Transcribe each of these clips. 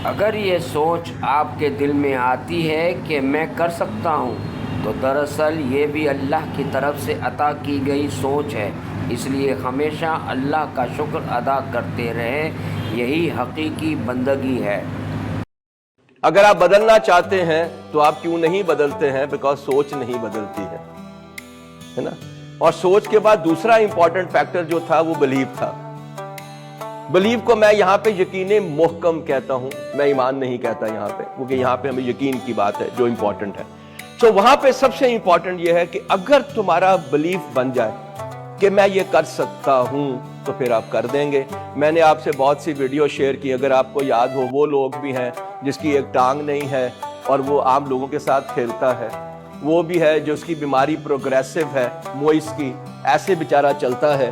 اگر یہ سوچ آپ کے دل میں آتی ہے کہ میں کر سکتا ہوں، تو دراصل یہ بھی اللہ کی طرف سے عطا کی گئی سوچ ہے، اس لیے ہمیشہ اللہ کا شکر ادا کرتے رہے، یہی حقیقی بندگی ہے۔ اگر آپ بدلنا چاہتے ہیں تو آپ کیوں نہیں بدلتے ہیں؟ بیکاز سوچ نہیں بدلتی ہے نا۔ اور سوچ کے بعد دوسرا امپورٹنٹ فیکٹر جو تھا وہ بلیو تھا۔ بلیو کو میں یہاں پہ یقین محکم کہتا ہوں، میں ایمان نہیں کہتا یہاں پہ، کیونکہ یہاں پہ ہمیں یقین کی بات ہے جو امپورٹنٹ ہے۔ سو وہاں پہ سب سے امپورٹنٹ یہ ہے کہ اگر تمہارا بلیف بن جائے کہ میں یہ کر سکتا ہوں تو پھر آپ کر دیں گے۔ میں نے آپ سے بہت سی ویڈیو شیئر کی، اگر آپ کو یاد ہو، وہ لوگ بھی ہیں جس کی ایک ٹانگ نہیں ہے اور وہ عام لوگوں کے ساتھ کھیلتا ہے، وہ بھی ہے جو اس کی بیماری پروگریسو ہے، موئس کی، ایسے بیچارہ چلتا ہے،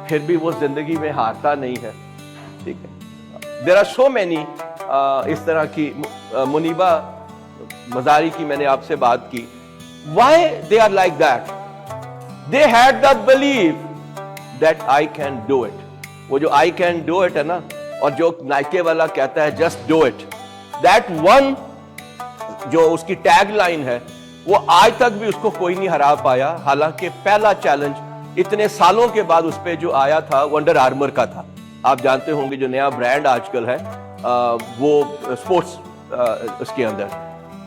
پھر بھی وہ زندگی میں ہارتا نہیں ہے، ٹھیک ہے۔ دیر آر سو مینی اس طرح کی۔ منیبہ مزاری کی میں نے آپ سے بات کی، why they are like that? They had the believe that I can do it. وہ جو آئی کین ڈو اٹ ہے نا، اور جو نائکے والا کہتا ہے just do it, that one جو اس کی ٹیگ لائن ہے، وہ آج تک بھی اس کو کوئی نہیں ہرا پایا، حالانکہ پہلا چیلنج اتنے سالوں کے بعد اس پہ جو آیا تھا وہ انڈر آرمر کا تھا۔ آپ جانتے ہوں گے جو نیا برانڈ آج کل ہے وہ اسپورٹس اس کے اندر،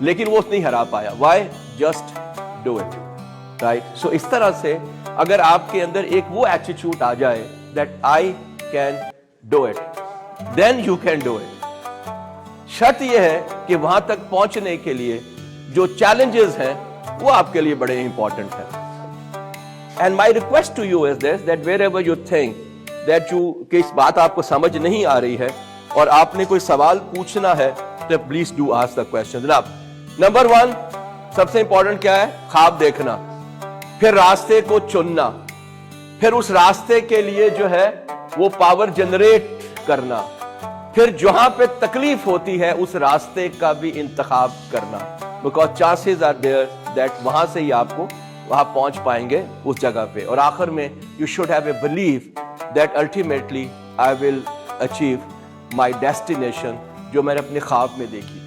لیکن وہ نہیں ہرا پایا۔ Why? Just do it, right? So اس طرح سے اگر آپ کے اندر ایک وہ ایٹیٹیوڈ آ جائے that I can do it, then you can do it. شرط یہ ہے کہ وہاں تک پہنچنے کے لیے جو چیلنجز ہیں وہ آپ کے لیے بڑے امپورٹنٹ ہیں۔ And my request to you is this that wherever you think that you کہ اس بات آپ کو سمجھ نہیں آ رہی ہے اور آپ نے کوئی سوال پوچھنا ہے تو please do ask the question. جناب، نمبر 1 سب سے امپورٹنٹ کیا ہے؟ خواب دیکھنا، پھر راستے کو چننا، پھر اس راستے کے لیے جو ہے وہ پاور جنریٹ کرنا، پھر جہاں پہ تکلیف ہوتی ہے اس راستے کا بھی انتخاب کرنا، because chances are there that وہاں سے ہی آپ کو وہاں پہنچ پائیں گے اس جگہ پہ۔ اور آخر میں you should have a belief that ultimately I will achieve my destination جو میں نے اپنے خواب میں دیکھی۔